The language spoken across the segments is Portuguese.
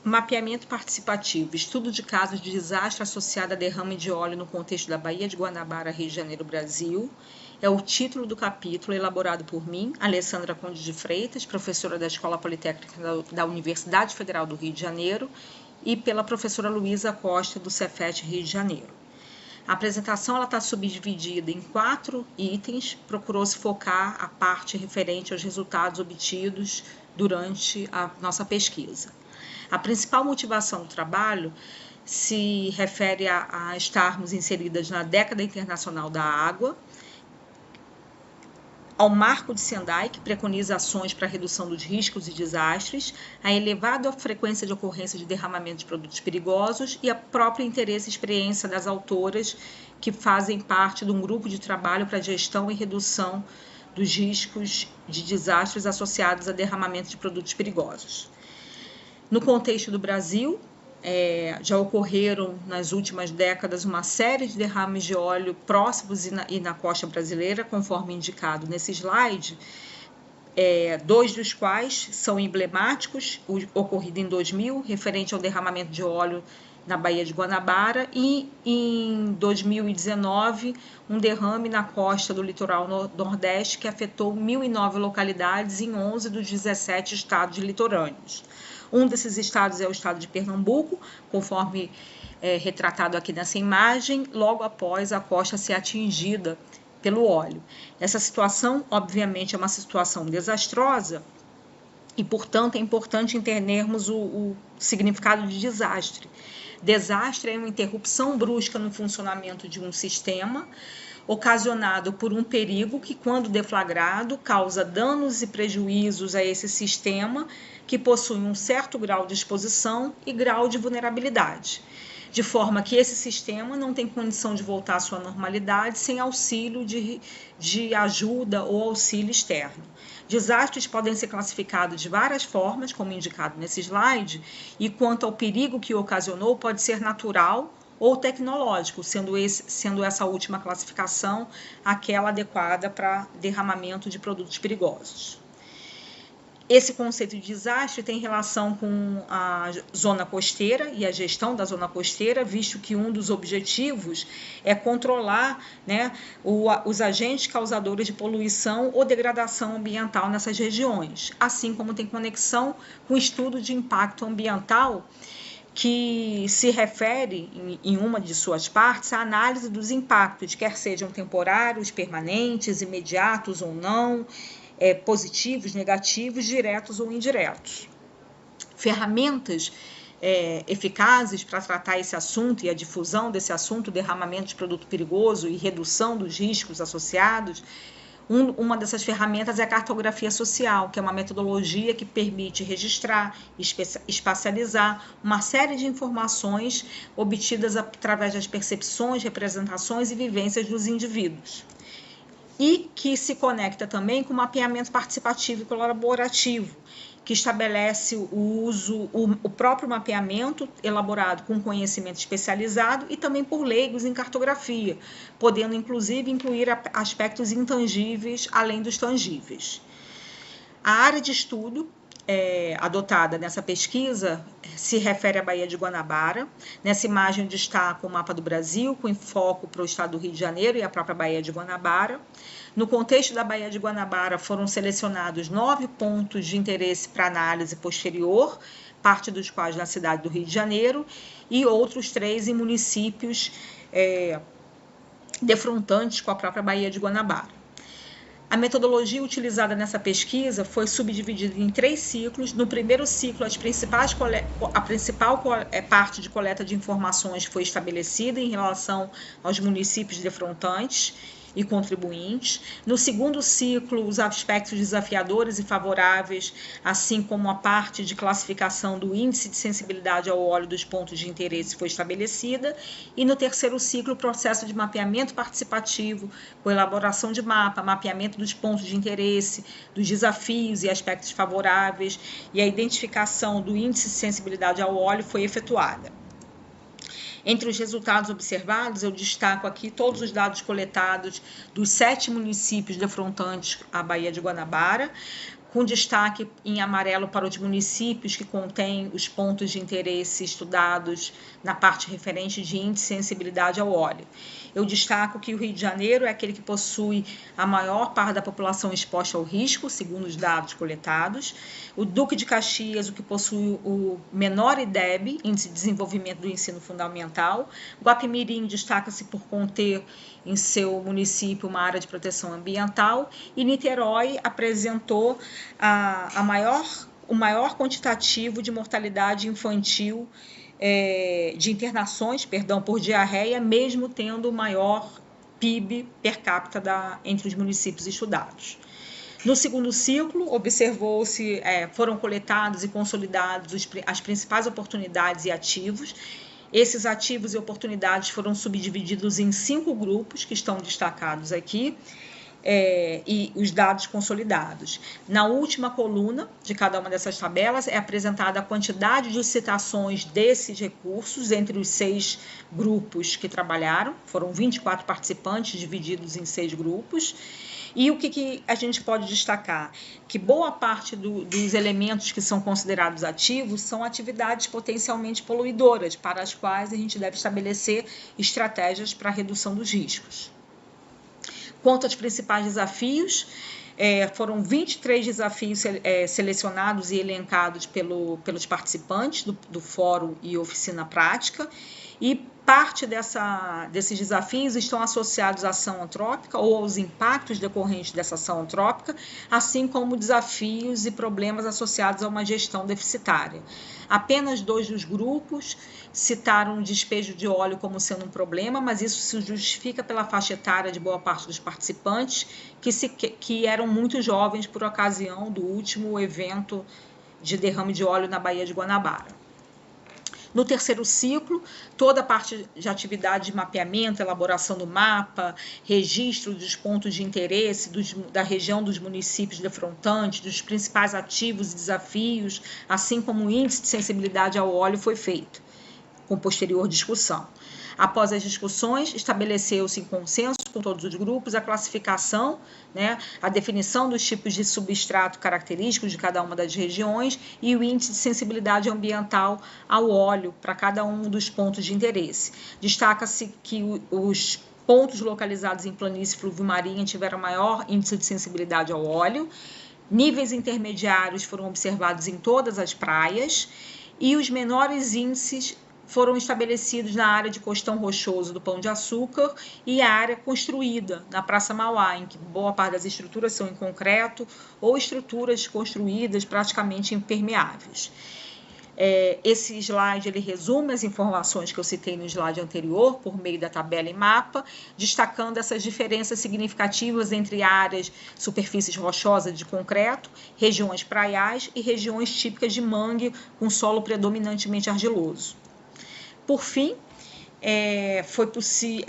Mapeamento participativo, estudo de casos de desastre associado a derrame de óleo no contexto da Baía de Guanabara, Rio de Janeiro, Brasil. É o título do capítulo, elaborado por mim, Alessandra Conde de Freitas, professora da Escola Politécnica da Universidade Federal do Rio de Janeiro, e pela professora Luísa Costa, do Cefet Rio de Janeiro. A apresentação está subdividida em 4 itens, procurou-se focar a parte referente aos resultados obtidos durante a nossa pesquisa. A principal motivação do trabalho se refere a estarmos inseridas na década internacional da água, ao marco de Sendai, que preconiza ações para a redução dos riscos e desastres, a elevada frequência de ocorrência de derramamento de produtos perigosos e a própria interesse e experiência das autoras que fazem parte de um grupo de trabalho para a gestão e redução dos riscos de desastres associados a derramamento de produtos perigosos. No contexto do Brasil, já ocorreram nas últimas décadas uma série de derrames de óleo próximos e na costa brasileira, conforme indicado nesse slide, 2 dos quais são emblemáticos, o ocorrido em 2000, referente ao derramamento de óleo na Baía de Guanabara, e em 2019, um derrame na costa do litoral nordeste que afetou 1.009 localidades em 11 dos 17 estados litorâneos. Um desses estados é o estado de Pernambuco, conforme retratado aqui nessa imagem, logo após a costa ser atingida pelo óleo. Essa situação, obviamente, é uma situação desastrosa e, portanto, é importante entendermos o significado de desastre. Desastre é uma interrupção brusca no funcionamento de um sistema, ocasionado por um perigo que, quando deflagrado, causa danos e prejuízos a esse sistema, que possui um certo grau de exposição e grau de vulnerabilidade, de forma que esse sistema não tem condição de voltar à sua normalidade sem auxílio de ajuda ou auxílio externo. Desastres podem ser classificados de várias formas, como indicado nesse slide, e quanto ao perigo que ocasionou, pode ser natural ou tecnológico, sendo essa última classificação aquela adequada para derramamento de produtos perigosos. Esse conceito de desastre tem relação com a zona costeira e a gestão da zona costeira, visto que um dos objetivos é controlar, os agentes causadores de poluição ou degradação ambiental nessas regiões, assim como tem conexão com o estudo de impacto ambiental, que se refere, em uma de suas partes, à análise dos impactos, quer sejam temporários, permanentes, imediatos ou não, positivos, negativos, diretos ou indiretos. Ferramentas eficazes para tratar esse assunto e a difusão desse assunto, derramamento de produto perigoso e redução dos riscos associados. Uma dessas ferramentas é a cartografia social, que é uma metodologia que permite registrar, espacializar uma série de informações obtidas através das percepções, representações e vivências dos indivíduos. E que se conecta também com o mapeamento participativo e colaborativo, que estabelece o próprio mapeamento elaborado com conhecimento especializado e também por leigos em cartografia, podendo inclusive incluir aspectos intangíveis além dos tangíveis. A área de estudo adotada nessa pesquisa se refere à Baía de Guanabara. Nessa imagem eu destaco o mapa do Brasil, com foco para o estado do Rio de Janeiro e a própria Baía de Guanabara. No contexto da Baía de Guanabara, foram selecionados 9 pontos de interesse para análise posterior, parte dos quais na cidade do Rio de Janeiro, e outros 3 em municípios defrontantes com a própria Baía de Guanabara. A metodologia utilizada nessa pesquisa foi subdividida em 3 ciclos. No primeiro ciclo, a principal parte de coleta de informações foi estabelecida em relação aos municípios defrontantes e contribuintes. No segundo ciclo, os aspectos desafiadores e favoráveis, assim como a parte de classificação do índice de sensibilidade ao óleo dos pontos de interesse foi estabelecida. E no terceiro ciclo, o processo de mapeamento participativo, com elaboração de mapa, mapeamento dos pontos de interesse, dos desafios e aspectos favoráveis, e a identificação do índice de sensibilidade ao óleo foi efetuada. Entre os resultados observados, eu destaco aqui todos os dados coletados dos 7 municípios defrontantes à Baía de Guanabara, com destaque em amarelo para os municípios que contêm os pontos de interesse estudados na parte referente de índice de sensibilidade ao óleo. Eu destaco que o Rio de Janeiro é aquele que possui a maior parte da população exposta ao risco, segundo os dados coletados. O Duque de Caxias, o que possui o menor IDEB, Índice de Desenvolvimento do Ensino Fundamental. Guapimirim destaca-se por conter em seu município uma área de proteção ambiental, e Niterói apresentou o maior quantitativo de mortalidade infantil, de internações, por diarreia, mesmo tendo o maior PIB per capita entre os municípios estudados. No segundo ciclo, observou-se, foram coletados e consolidados as principais oportunidades e ativos. Esses ativos e oportunidades foram subdivididos em 5 grupos, que estão destacados aqui, e os dados consolidados. Na última coluna de cada uma dessas tabelas é apresentada a quantidade de citações desses recursos entre os 6 grupos que trabalharam. Foram 24 participantes divididos em 6 grupos. E o que a gente pode destacar? Que boa parte dos elementos que são considerados ativos são atividades potencialmente poluidoras, para as quais a gente deve estabelecer estratégias para a redução dos riscos. Quanto aos principais desafios, foram 23 desafios selecionados e elencados pelos participantes do fórum e oficina prática, e parte desses desafios estão associados à ação antrópica ou aos impactos decorrentes dessa ação antrópica, assim como desafios e problemas associados a uma gestão deficitária. Apenas 2 dos grupos citaram o despejo de óleo como sendo um problema, mas isso se justifica pela faixa etária de boa parte dos participantes, que eram muito jovens por ocasião do último evento de derrame de óleo na Baía de Guanabara. No terceiro ciclo, toda a parte de atividade de mapeamento, elaboração do mapa, registro dos pontos de interesse da região dos municípios defrontantes, dos principais ativos e desafios, assim como o índice de sensibilidade ao óleo foi feito, com posterior discussão. Após as discussões, estabeleceu-se em consenso com todos os grupos a classificação, a definição dos tipos de substrato característicos de cada uma das regiões e o índice de sensibilidade ambiental ao óleo para cada um dos pontos de interesse. Destaca-se que os pontos localizados em planície fluvio-marinha tiveram maior índice de sensibilidade ao óleo, níveis intermediários foram observados em todas as praias e os menores índices foram estabelecidos na área de Costão Rochoso do Pão de Açúcar e a área construída na Praça Mauá, em que boa parte das estruturas são em concreto ou estruturas construídas praticamente impermeáveis. Esse slide ele resume as informações que eu citei no slide anterior, por meio da tabela e mapa, destacando essas diferenças significativas entre áreas, superfícies rochosas de concreto, regiões praiais e regiões típicas de mangue com solo predominantemente argiloso. Por fim, é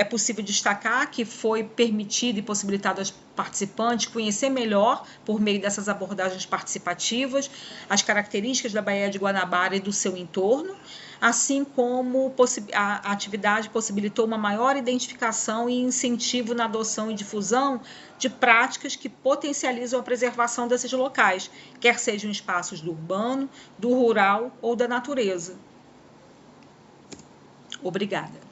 possível destacar que foi permitido e possibilitado aos participantes conhecer melhor, por meio dessas abordagens participativas, as características da Baía de Guanabara e do seu entorno, assim como a atividade possibilitou uma maior identificação e incentivo na adoção e difusão de práticas que potencializam a preservação desses locais, quer sejam espaços do urbano, do rural ou da natureza. Obrigada.